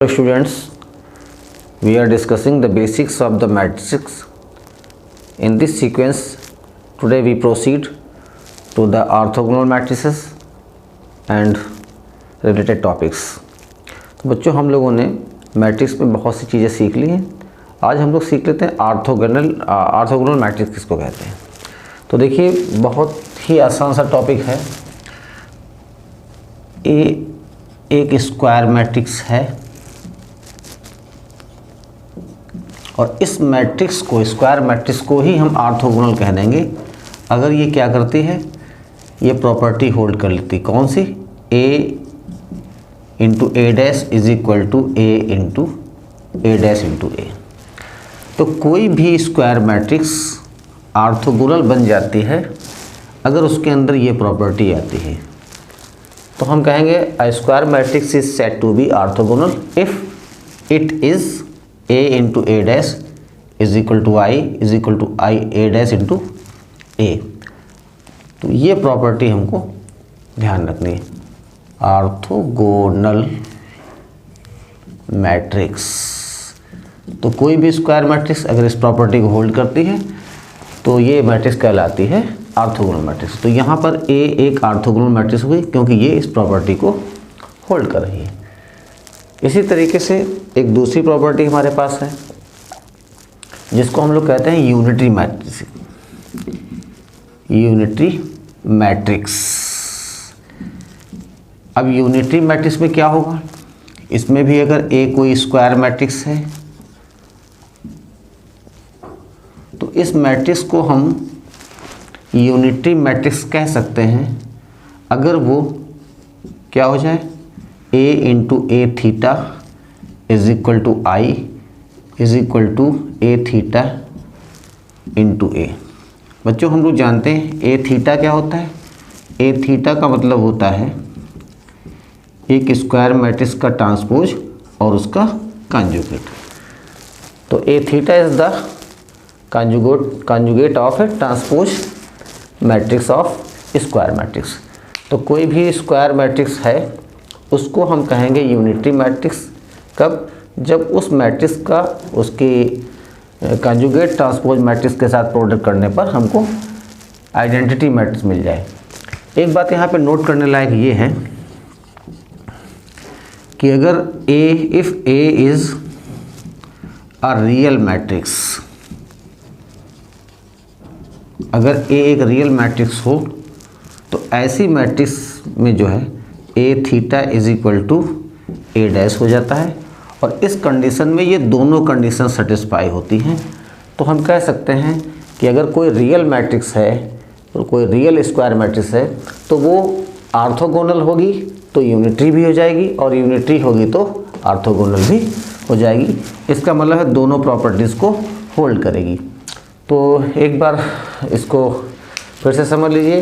Students, we are discussing the basics of the matrices. In this sequence, today we proceed to the orthogonal matrices and related topics. तो बच्चों, हम लोगों ने matrix में बहुत सी चीज़ें सीख ली हैं. आज हम लोग सीख लेते हैं ऑर्थोगोनल मैट्रिक्स किसको कहते हैं. तो देखिए, बहुत ही आसान सा टॉपिक है. एक स्क्वायर मैट्रिक्स है और इस मैट्रिक्स को, स्क्वायर मैट्रिक्स को ही हम ऑर्थोगोनल कह देंगे अगर ये क्या करती है, ये प्रॉपर्टी होल्ड कर लेती. कौन सी? a into A dash is equal to A into A dash into A. तो कोई भी स्क्वायर मैट्रिक्स ऑर्थोगोनल बन जाती है अगर उसके अंदर ये प्रॉपर्टी आती है. तो हम कहेंगे a square matrix is said to be orthogonal if it is a into A dash is equal to I A dash into A. तो ये प्रॉपर्टी हमको ध्यान रखनी है. ऑर्थोगोनल मैट्रिक्स, तो कोई भी स्क्वायर मैट्रिक्स अगर इस प्रॉपर्टी को होल्ड करती है तो ये मैट्रिक्स कहलाती है ऑर्थोगोनल मैट्रिक्स. तो यहाँ पर ए एक ऑर्थोगोनल मैट्रिक्स हुई क्योंकि ये इस प्रॉपर्टी को होल्ड कर रही है. इसी तरीके से एक दूसरी प्रॉपर्टी हमारे पास है जिसको हम लोग कहते हैं यूनिटरी मैट्रिक्स. Unitary matrix. अब यूनिटरी मैट्रिक्स में क्या होगा, इसमें भी अगर ए कोई स्क्वायर मैट्रिक्स है तो इस मैट्रिक्स को हम यूनिटरी मैट्रिक्स कह सकते हैं अगर वो क्या हो जाए, A into A theta is equal to I is equal to A theta into A. बच्चों, हम लोग जानते हैं ए थीटा क्या होता है. ए थीटा का मतलब होता है एक स्क्वायर मैट्रिक्स का ट्रांसपोज और उसका कॉन्जुगेट. तो A theta is the conjugate of A transpose matrix of square matrix. तो कोई भी स्क्वायर मैट्रिक्स है उसको हम कहेंगे यूनिटरी मैट्रिक्स. कब? जब उस मैट्रिक्स का उसकी कॉन्जुगेट ट्रांसपोज मैट्रिक्स के साथ प्रोडक्ट करने पर हमको आइडेंटिटी मैट्रिक्स मिल जाए. एक बात यहाँ पे नोट करने लायक ये है कि अगर if A is a real matrix, अगर ए एक रियल मैट्रिक्स हो तो ऐसी मैट्रिक्स में जो है A theta is equal to A dash हो जाता है. और इस कंडीशन में ये दोनों कंडीशन सेटिस्फाई होती हैं. तो हम कह सकते हैं कि अगर कोई रियल मैट्रिक्स है, तो कोई रियल स्क्वायर मैट्रिक्स है तो वो ऑर्थोगोनल होगी तो यूनिटरी भी हो जाएगी और यूनिटरी होगी तो ऑर्थोगोनल भी हो जाएगी. इसका मतलब है दोनों प्रॉपर्टीज़ को होल्ड करेगी. तो एक बार इसको फिर से समझ लीजिए.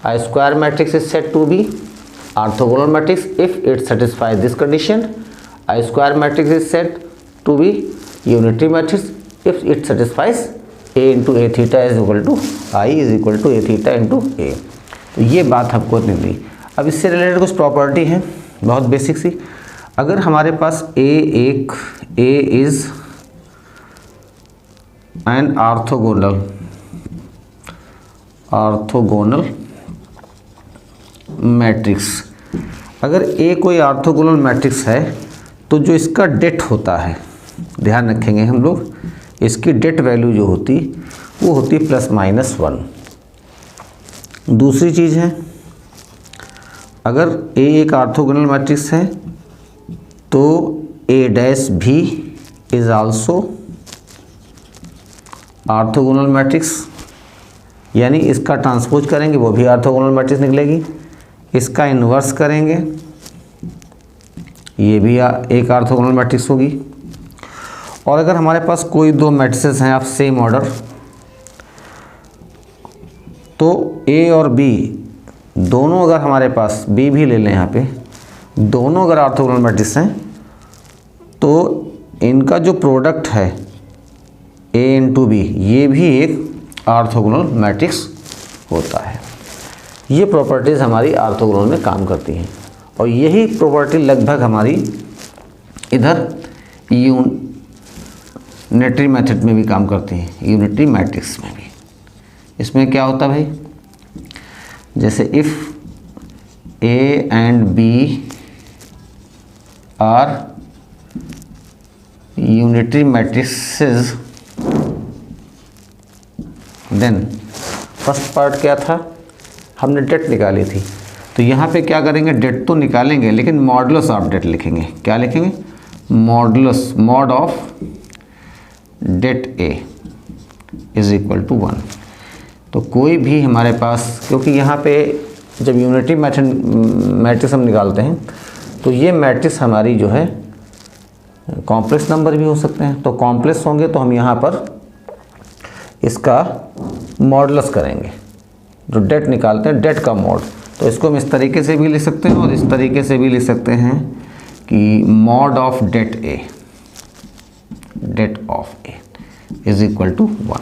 A square matrix is said to be orthogonal matrix if it satisfies this condition. A square matrix is said to be unitary matrix if it satisfies a into a theta is equal to I is equal to a theta into a. तो ये बात हमको मिली. अब इससे related कुछ property है बहुत basic सी. अगर हमारे पास a is an orthogonal matrix. अगर ए कोई ऑर्थोगोनल मैट्रिक्स है तो जो इसका डेट होता है, ध्यान रखेंगे हम लोग, इसकी डेट वैल्यू जो होती वो होती ±1. दूसरी चीज़ है, अगर ए एक ऑर्थोगोनल मैट्रिक्स है तो ए डैश भी इज आल्सो ऑर्थोगोनल मैट्रिक्स. यानी इसका ट्रांसपोज करेंगे वो भी ऑर्थोगोनल मैट्रिक्स निकलेगी. इसका इन्वर्स करेंगे ये भी एक ऑर्थोगोनल मैट्रिक्स होगी. और अगर हमारे पास कोई दो मैट्रिसेस हैं ऑफ सेम ऑर्डर तो ए और बी दोनों, अगर हमारे पास बी भी ले लें यहाँ पे, दोनों अगर ऑर्थोगोनल मैट्रिक्स हैं तो इनका जो प्रोडक्ट है ए इंटू बी ये भी एक ऑर्थोगोनल मैट्रिक्स होता है. ये प्रॉपर्टीज़ हमारी ऑर्थोगोनल में काम करती हैं और यही प्रॉपर्टी लगभग हमारी इधर यूनिटरी मेथड में भी काम करती हैं, यूनिटरी मैट्रिक्स में भी। इसमें क्या होता है भाई, जैसे if A and B are unitary matrices, then first part क्या था, हमने डेट निकाली थी, तो यहाँ पे क्या करेंगे, डेट तो निकालेंगे लेकिन मॉडुलस ऑफ डेट लिखेंगे। क्या लिखेंगे, modulus, mod of det A is equal to 1। तो कोई भी हमारे पास, क्योंकि यहाँ पे जब यूनिटरी मैट्रिक्स हम निकालते हैं तो ये मैट्रिक्स हमारी जो है कॉम्प्लेक्स नंबर भी हो सकते हैं, तो कॉम्प्लेक्स होंगे तो हम यहाँ पर इसका मॉडुलस करेंगे, जो डेट निकालते हैं डेट का मॉड। तो इसको हम इस तरीके से भी लिख सकते हैं और इस तरीके से भी लिख सकते हैं कि mod of det A, det of A is equal to 1।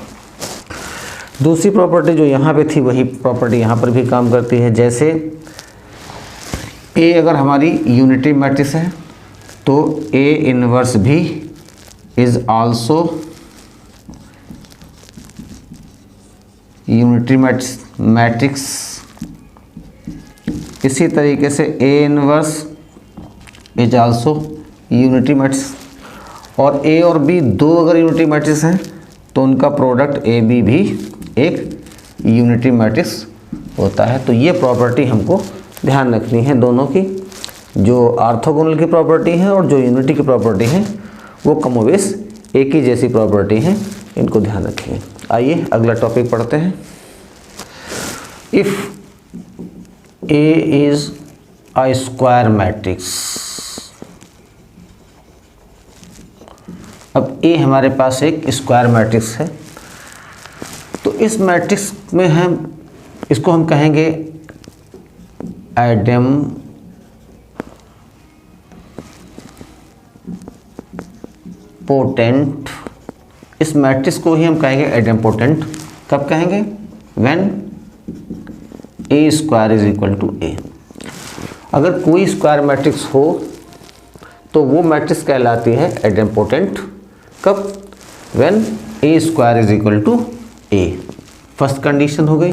दूसरी प्रॉपर्टी जो यहाँ पे थी वही प्रॉपर्टी यहाँ पर भी काम करती है। जैसे ए अगर हमारी यूनिटरी मैट्रिक्स है तो ए इनवर्स भी इज आल्सो यूनिटरी मैट्रिक्स। इसी तरीके से A inverse is also unitary matrix, और ए और बी दो अगर यूनिटरी मैट्रिक्स हैं तो उनका प्रोडक्ट ए बी भी एक यूनिटरी मैट्रिक्स होता है। तो ये प्रॉपर्टी हमको ध्यान रखनी है, दोनों की, जो ऑर्थोगोनल की प्रॉपर्टी है और जो यूनिटी की प्रॉपर्टी है वो कमोवेश एक ही जैसी प्रॉपर्टी है, इनको ध्यान रखिए। आइए अगला टॉपिक पढ़ते हैं। If A is a square matrix, अब ए हमारे पास एक स्क्वायर मैट्रिक्स है, तो इस मैट्रिक्स में हम इसको हम कहेंगे एडेम्पोटेंट। इस मैट्रिक्स को ही हम कहेंगे एडेम्पोटेंट। कब कहेंगे, when A square is equal to A. अगर कोई स्क्वायर मैट्रिक्स हो तो वो मैट्रिक्स कहलाती है एडेम्पोटेंट। कब, when A square is equal to A. First condition हो गई,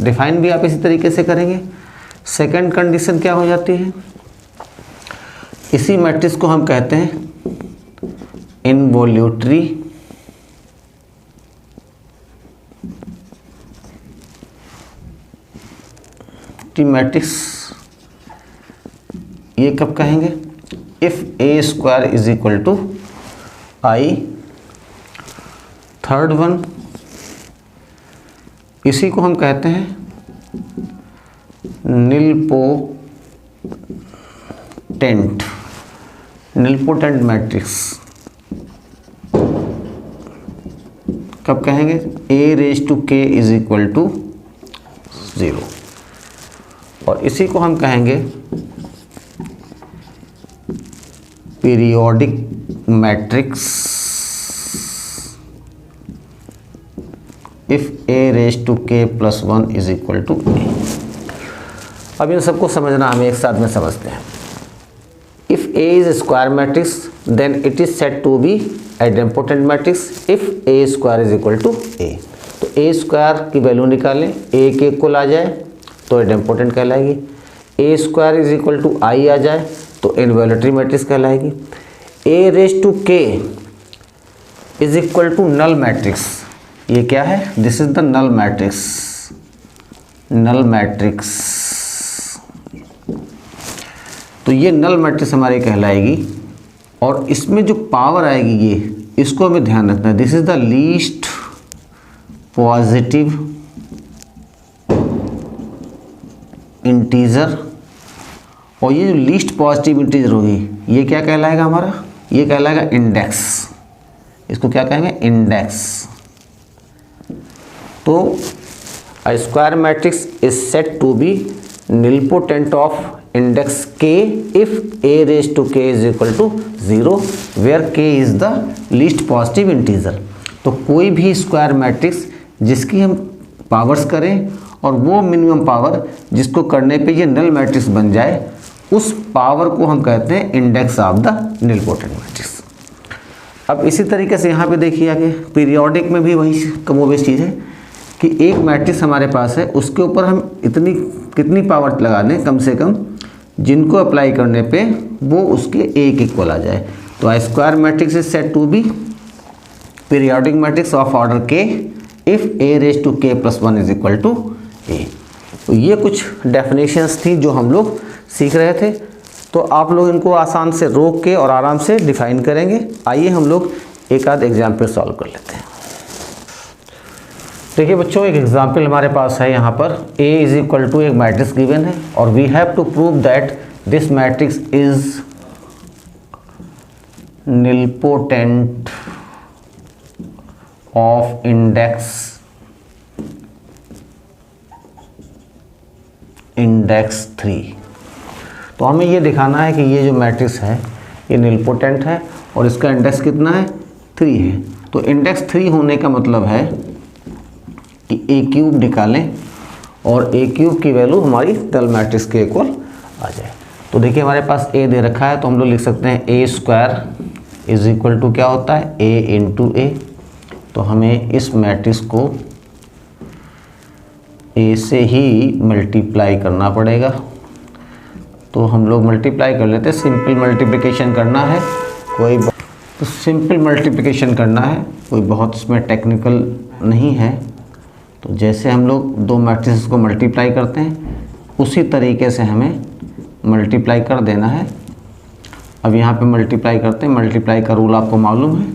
डिफाइन भी आप इसी तरीके से करेंगे। सेकंड कंडीशन क्या हो जाती है, इसी मैट्रिक्स को हम कहते हैं इनवोल्यूटरी मैट्रिक्स। ये कब कहेंगे, if A square is equal to I. Third one, इसी को हम कहते हैं निलपोटेंट मैट्रिक्स। कब कहेंगे, A raise to K is equal to 0। और इसी को हम कहेंगे periodic matrix if A raise to K plus 1 is equal to A. अब इन सबको समझना हमें एक साथ में समझते हैं। If A is square matrix then it is said to be idempotent matrix if A square is equal to A. तो ए स्क्वायर की वैल्यू निकालें, ए के इक्वल आ जाए तो आइडेम्पोटेंट कहलाएगी। A square is equal to I आ जाए तो इनवॉल्यूटरी मैट्रिक्स कहलाएगी। A raise to K is equal to null matrix. ये क्या है, this is the null matrix. Null matrix, तो ये नल मैट्रिक्स हमारी कहलाएगी। और इसमें जो पावर आएगी ये, इसको हमें ध्यान रखना है, this is the least positive integer. और ये जो लीस्ट पॉजिटिव इंटीजर होगी ये क्या कहलाएगा हमारा, ये कहलाएगा इंडेक्स। इसको क्या कहेंगे, इंडेक्स। तो a square matrix is said to be nilpotent of index k if a raised to k is equal to 0 where k is the least positive integer। तो कोई भी स्क्वायर मैट्रिक्स जिसकी हम पावर्स करें और वो मिनिमम पावर जिसको करने पे ये नल मैट्रिक्स बन जाए, उस पावर को हम कहते हैं index of the nilpotent matrix. अब इसी तरीके से यहाँ पे देखिए आगे पीरियोडिक में भी वही कमोबेश चीज़ है कि एक मैट्रिक्स हमारे पास है, उसके ऊपर हम कितनी पावर लगा दें कम से कम, जिनको अप्लाई करने पे वो उसके ए के इक्वल आ जाए। तो I square matrix is said to be periodic matrix of order K if A raise to K plus 1 is equal to A. तो ये कुछ डेफिनेशंस थी जो हम लोग सीख रहे थे। तो आप लोग इनको आसान से रोक के और आराम से डिफाइन करेंगे। आइए हम लोग एक आध एग्जाम्पल सॉल्व कर लेते हैं। देखिए बच्चों, एक एग्जाम्पल हमारे पास है यहाँ पर A इज इक्वल टू एक मैट्रिक्स गिवन है और we have to prove that this matrix is nilpotent of index 3। तो हमें ये दिखाना है कि ये जो मैट्रिक्स है ये निलपोटेंट है और इसका इंडेक्स कितना है 3 है। तो इंडेक्स 3 होने का मतलब है कि ए क्यूब निकालें और ए क्यूब की वैल्यू हमारी नल मैट्रिक्स के इक्वल आ जाए। तो देखिए हमारे पास ए दे रखा है तो हम लोग लिख सकते हैं ए स्क्वायर इज इक्वल टू क्या होता है ए इंटू ए। तो हमें इस मैट्रिक्स को ए से ही मल्टीप्लाई करना पड़ेगा। तो हम लोग मल्टीप्लाई कर लेते हैं, सिंपल मल्टीप्लिकेशन करना है, तो सिंपल मल्टीप्लिकेशन करना है, कोई बहुत इसमें टेक्निकल नहीं है। तो जैसे हम लोग दो मैट्रिक्स को मल्टीप्लाई करते हैं उसी तरीके से हमें मल्टीप्लाई कर देना है। अब यहाँ पे मल्टीप्लाई करते हैं, मल्टीप्लाई का रूल आपको मालूम है,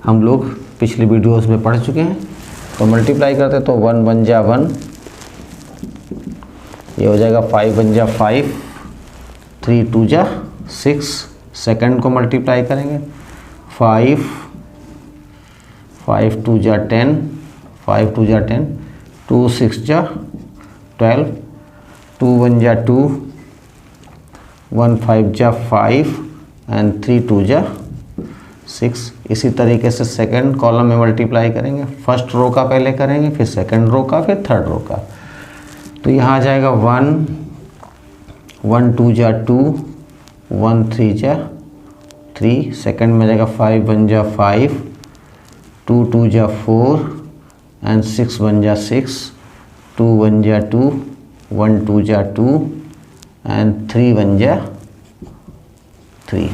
हम लोग पिछली वीडियोस में पढ़ चुके हैं। तो मल्टीप्लाई करते हैं तो 1 बन जा 1, ये हो जाएगा 5 बन जा 5, 3 2 जा 6। सेकंड को मल्टीप्लाई करेंगे 5 2 जा 10, 5 2 जा 10, 2 6 जा 12, 2 1 जा 2, 1 5 जा 5 एंड 3 2 जा 6। इसी तरीके से सेकंड कॉलम में मल्टीप्लाई करेंगे, फर्स्ट रो का पहले करेंगे, फिर सेकंड रो का, फिर थर्ड रो का। तो यहाँ आ जाएगा 1 2 जा 2, 1 3 जा 3। सेकंड में जाएगा 5 1 जा 5, 2 2 जा 4 एंड 6 1 जा 6, 2 1 जा 2, 1 2 जा 2 एंड 3 1 जा 3।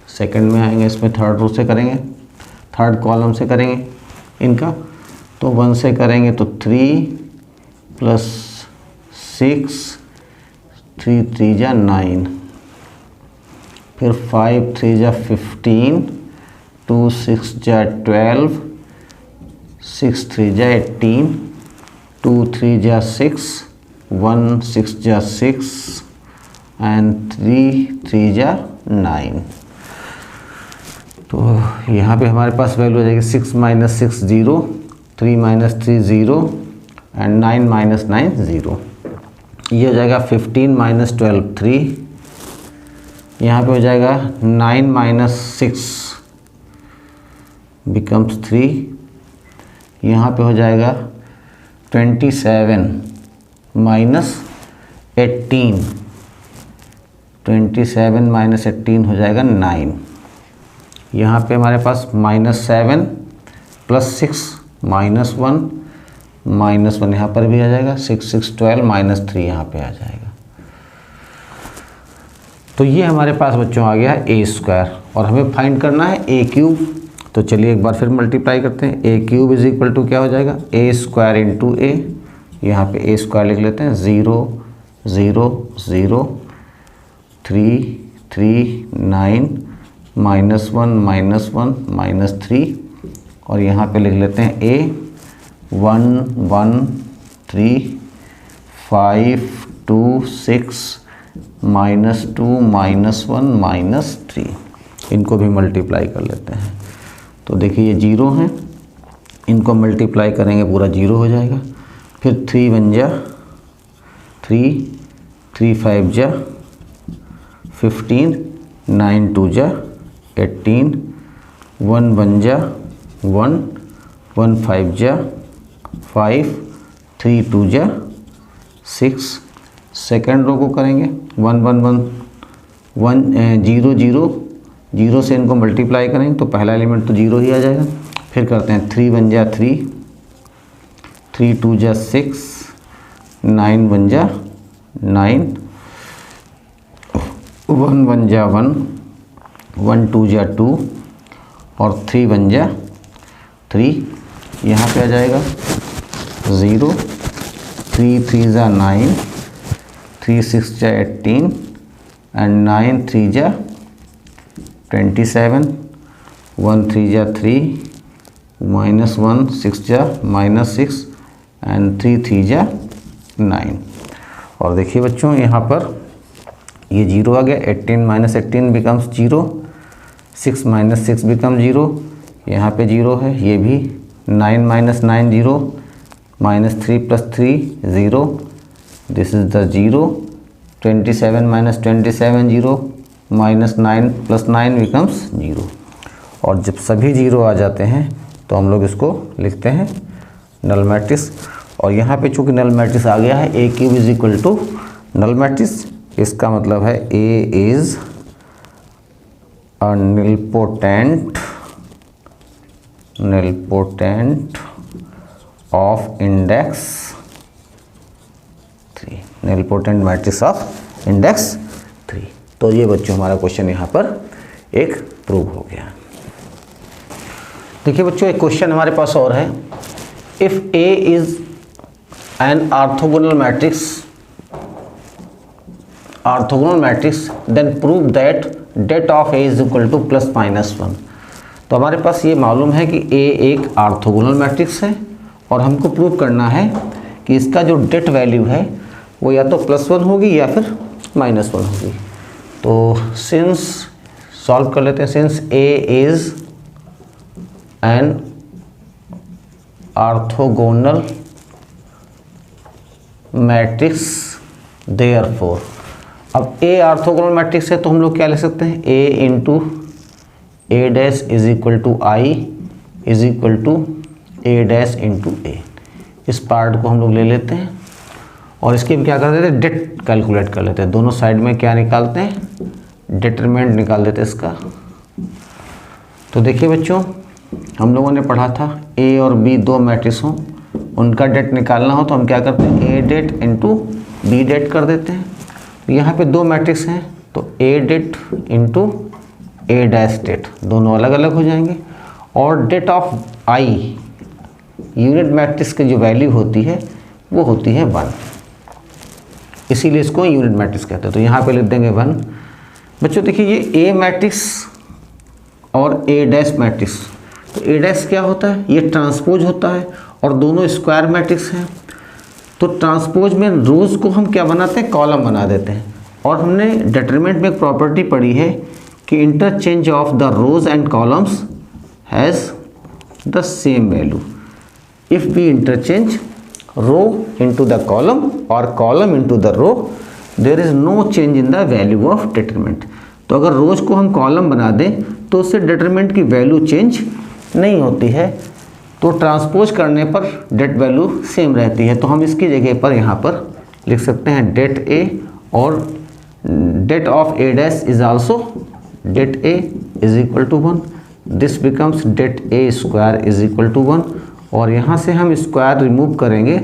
सेकंड में आएंगे, इसमें थर्ड रो से करेंगे, थर्ड कॉलम से करेंगे इनका। तो 1 से करेंगे तो 3 प्लस 6, 3 3 जा 9, फिर 5 3 जा 15, 2 6 जा 12, 6 3 जा 18, 2 3 जा 6, 1 6 जा 6 एंड 3 3 जा 9। तो यहाँ पे हमारे पास वैल्यू हो जाएगी 6 - 6 0, 3 - 3 0 एंड 9 - 9 0। ये हो जाएगा 15 - 12 3। यहाँ पे हो जाएगा 9 - 6 becomes 3। यहाँ पे हो जाएगा 27 - 18, 27 - 18 हो जाएगा 9। यहाँ पे हमारे पास -7 + 6 -1 यहाँ पर भी आ जाएगा, 6 6 12 -3 यहाँ पे आ जाएगा। तो ये हमारे पास बच्चों आ गया ए स्क्वायर और हमें फाइंड करना है ए क्यूब। तो चलिए एक बार फिर मल्टीप्लाई करते हैं। ए क्यूब इज इक्वल टू क्या हो जाएगा ए स्क्वायर इंटू ए। यहाँ पे ए स्क्वायर लिख लेते हैं, 0 0 0 3 3 9 -1 -3 और यहाँ पे लिख लेते हैं ए 1 1 3 5 2 6 -2 -1 -3। इनको भी मल्टीप्लाई कर लेते हैं। तो देखिए ये 0 हैं, इनको मल्टीप्लाई करेंगे पूरा 0 हो जाएगा। फिर 3 1 जा 3, 3 5 जा 15, 9 2 जा 18, 1 1 जा 1, 1 5 जा 5, 3 2 जा 6। सेकेंड रो को करेंगे 1 1 1 0 0 0 से इनको मल्टीप्लाई करेंगे तो पहला एलिमेंट तो 0 ही आ जाएगा। फिर करते हैं 3 1 जा 3, 3 2 जा 6, 9 1 जा 9, 1 1 जा 1, 1 2 जा 2 और 3 1 जा 3। यहाँ पे आ जाएगा 0, 3 3 जा 9, 3 6 जा 18 एंड 9 3 जा 27, 1 3 जा 3, -1 6 जा -6 एंड 3 3 जा 9। और देखिए बच्चों यहाँ पर ये 0 आ गया, 18 - 18 बिकम्स 0, 6 - 6 बिकम 0, यहाँ पे 0 है, ये भी 9 - 9 0, -3 + 3 0, दिस इज द 0, 27 - 27 0, -9 + 9 बिकम्स 0। और जब सभी 0 आ जाते हैं तो हम लोग इसको लिखते हैं नल मैट्रिक्स। और यहाँ पे चूँकि नल मैट्रिक्स आ गया है, A³ = नल मैट्रिक्स, इसका मतलब है A is a nilpotent of index 3, nilpotent matrix of index 3। तो ये बच्चों हमारा क्वेश्चन यहाँ पर एक प्रूव हो गया। देखिए बच्चों एक क्वेश्चन हमारे पास और है, if A is an orthogonal matrix then prove that det of A is equal to ±1। तो हमारे पास ये मालूम है कि A एक ऑर्थोगोनल मैट्रिक्स है और हमको प्रूव करना है कि इसका जो det वैल्यू है वो या तो +1 होगी या फिर -1 होगी। तो सिंस सॉल्व कर लेते हैं, since A is an orthogonal matrix therefore, अब A ऑर्थोगोनल मैट्रिक्स है तो हम लोग क्या लिख सकते हैं, A × A' is equal to I is equal to A' × A। इस पार्ट को हम लोग ले लेते हैं और इसके क्या कर देते हैं, det कैलकुलेट कर लेते हैं। दोनों साइड में क्या निकालते हैं, डिटरमिनेंट निकाल देते हैं इसका। तो देखिए बच्चों हम लोगों ने पढ़ा था A और B दो मैट्रिक्स हों, उनका det निकालना हो तो हम क्या करते हैं, A det × B det कर देते हैं। यहाँ पे दो मैट्रिक्स हैं तो A det × A' det दोनों अलग अलग हो जाएंगे। और det of I unit matrix की जो वैल्यू होती है वो होती है 1, इसीलिए इसको यूनिट मैट्रिक्स कहते हैं। तो यहाँ पे लिख देंगे 1। बच्चों देखिए ये A मैट्रिक्स और A' मैट्रिक्स, तो A' क्या होता है, ये ट्रांसपोज होता है और दोनों स्क्वायर मैट्रिक्स हैं। तो ट्रांसपोज में रोज़ को हम क्या बनाते हैं, कॉलम बना देते हैं। और हमने डिटरमिनेंट में एक प्रॉपर्टी पढ़ी है कि interchange of the rows and columns has the same value. If we interchange row into the column और column into the row, there is no change in the value of determinant. तो अगर रोज को हम column बना दें तो उससे determinant की वैल्यू चेंज नहीं होती है, तो ट्रांसपोज करने पर det वैल्यू सेम रहती है। तो हम इसकी जगह पर यहाँ पर लिख सकते हैं det A और det of A' is also det A is equal to 1, this becomes det A² is equal to 1। और यहाँ से हम स्क्वायर रिमूव करेंगे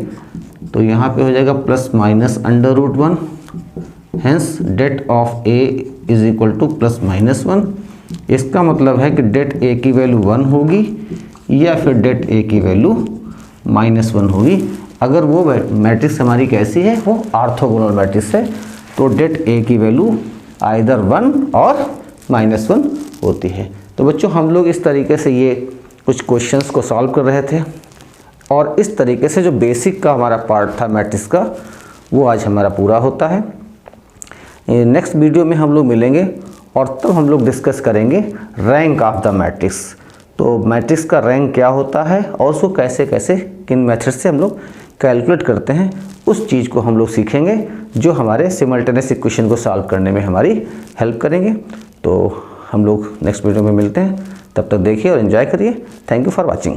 तो यहाँ पे हो जाएगा ±√1, hence det of A is equal to ±1। इसका मतलब है कि det A की वैल्यू 1 होगी या फिर det A की वैल्यू -1 होगी। अगर वो मैट्रिक्स हमारी कैसी है, वो ऑर्थोगोनल मैट्रिक्स है, तो det A की वैल्यू आइदर 1 और -1 होती है। तो बच्चों हम लोग इस तरीके से ये कुछ क्वेश्चंस को सॉल्व कर रहे थे और इस तरीके से जो बेसिक का हमारा पार्ट था मैट्रिक्स का, वो आज हमारा पूरा होता है। नेक्स्ट वीडियो में हम लोग मिलेंगे और तब हम लोग डिस्कस करेंगे रैंक ऑफ द मैट्रिक्स। तो मैट्रिक्स का रैंक क्या होता है और उसको कैसे कैसे किन मेथड से हम लोग कैलकुलेट करते हैं, उस चीज़ को हम लोग सीखेंगे जो हमारे सिमल्टेनियस इक्वेशन को सॉल्व करने में हमारी हेल्प करेंगे। तो हम लोग नेक्स्ट वीडियो में मिलते हैं, तब तक देखिए और एंजॉय करिए। Thank you for watching.